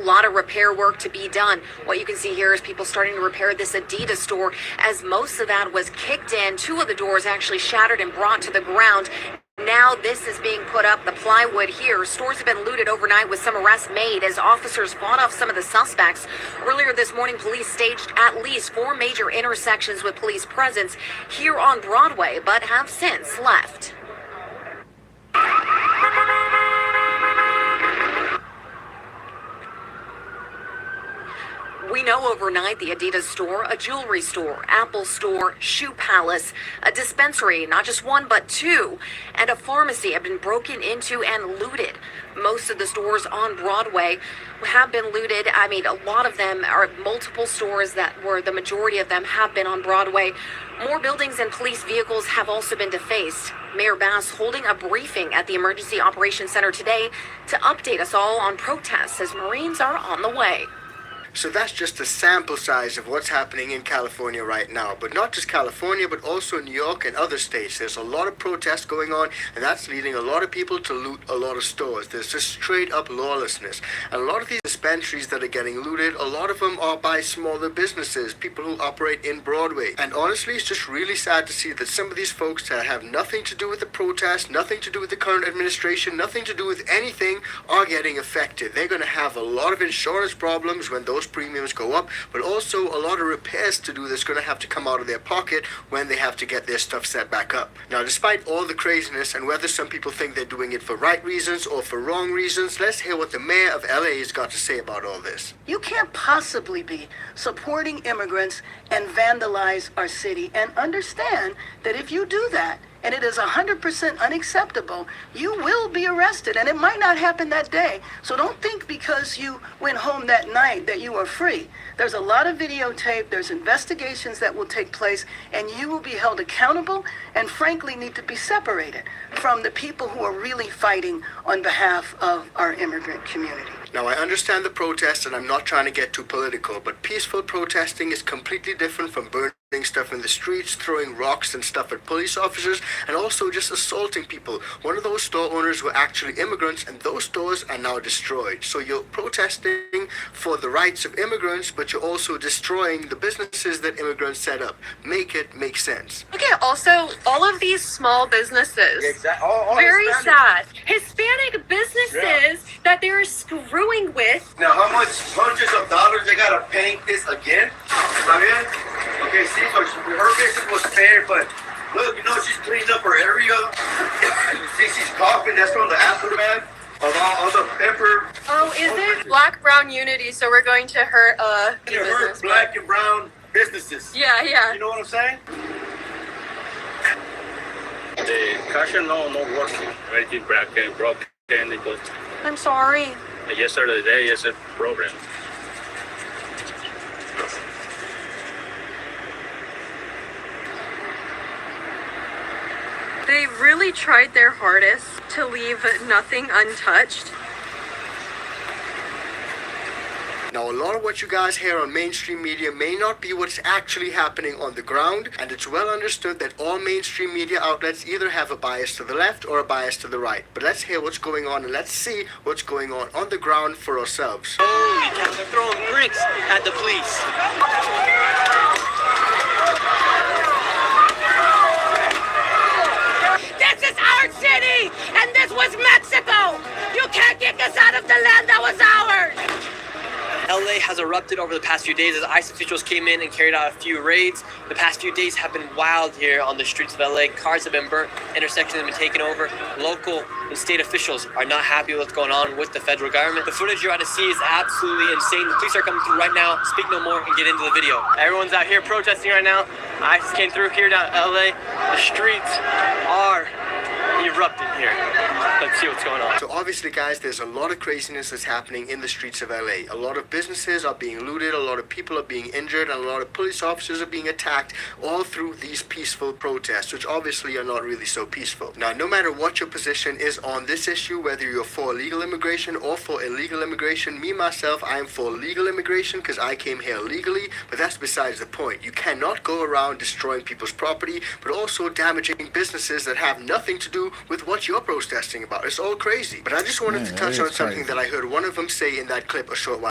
A lot of repair work to be done. What you can see here is people starting to repair this Adidas store, as most of that was kicked in. Two of the doors actually shattered and brought to the ground. Now this is being put up, the plywood here. Stores have been looted overnight with some arrests made as officers fought off some of the suspects. Earlier this morning, police staged at least 4 major intersections with police presence here on Broadway, but have since left. We know overnight the Adidas store, a jewelry store, Apple store, shoe palace, a dispensary, not just one but 2, and a pharmacy have been broken into and looted. Most of the stores on Broadway have been looted. I mean, a lot of them are multiple stores the majority of them have been on Broadway. More buildings and police vehicles have also been defaced. Mayor Bass holding a briefing at the Emergency Operations Center today to update us all on protests as Marines are on the way. So that's just a sample size of what's happening in California right now. But not just California, but also New York and other states. There's a lot of protests going on, and that's leading a lot of people to loot a lot of stores. There's just straight up lawlessness. And a lot of these dispensaries that are getting looted, a lot of them are by smaller businesses, people who operate in Broadway. And honestly, it's just really sad to see that some of these folks that have nothing to do with the protest, nothing to do with the current administration, nothing to do with anything, are getting affected. They're going to have a lot of insurance problems when those premiums go up, but also a lot of repairs to do that's going to have to come out of their pocket when they have to get their stuff set back up. Now, despite all the craziness and whether some people think they're doing it for right reasons or for wrong reasons, let's hear what the mayor of LA has got to say about all this. You can't possibly be supporting immigrants and vandalize our city, and understand that if you do that, and it is 100% unacceptable, you will be arrested, and it might not happen that day. So don't think because you went home that night that you are free. There's a lot of videotape, there's investigations that will take place, and you will be held accountable and frankly need to be separated from the people who are really fighting on behalf of our immigrant community. Now, I understand the protest, and I'm not trying to get too political, but peaceful protesting is completely different from burning stuff in the streets, throwing rocks and stuff at police officers, and also just assaulting people. One of those store owners were actually immigrants, and those stores are now destroyed. So you're protesting for the rights of immigrants, but you're also destroying the businesses that immigrants set up. Make it make sense. Look at also all of these small businesses. Exactly. Very sad. Hispanic businesses that they're screwing with. Now, how much hundreds of dollars they gotta paint this again? ¿Está bien? Okay, see, so her business was fair, but look, you know, she's cleaned up her area. You see, she's coughing. That's from the aftermath of all the pepper. Oh, is it black brown unity? So we're going to hurt It hurt black and brown businesses. Yeah, yeah. You know what I'm saying? The cashier no working. Everything broken. Because I'm sorry. yesterday is a problem. They really tried their hardest to leave nothing untouched. Now, a lot of what you guys hear on mainstream media may not be what's actually happening on the ground, and it's well understood that all mainstream media outlets either have a bias to the left or a bias to the right. But let's hear what's going on, and let's see what's going on the ground for ourselves. Holy cow, they're throwing bricks at the police. This is our city, and this was Mexico. You can't kick us out of the land that was ours. LA has erupted over the past few days as ICE officials came in and carried out a few raids. The past few days have been wild here on the streets of LA. Cars have been burnt, intersections have been taken over. Local and state officials are not happy with what's going on with the federal government. The footage you're about to see is absolutely insane. The police are coming through right now. Speak no more and get into the video. Everyone's out here protesting right now. ICE came through here down LA. The streets are erupting here. Let's see what's going on. So obviously, guys, there's a lot of craziness that's happening in the streets of LA. A lot of businesses are being looted, a lot of people are being injured, and a lot of police officers are being attacked, all through these peaceful protests, which obviously are not really so peaceful. Now, no matter what your position is on this issue, whether you're for legal immigration or for illegal immigration, me, myself, I am for legal immigration because I came here legally, but that's besides the point. You cannot go around destroying people's property, but also damaging businesses that have nothing to do with what you're protesting about. It's all crazy. But I just wanted to touch on something that I heard one of them say in that clip a short while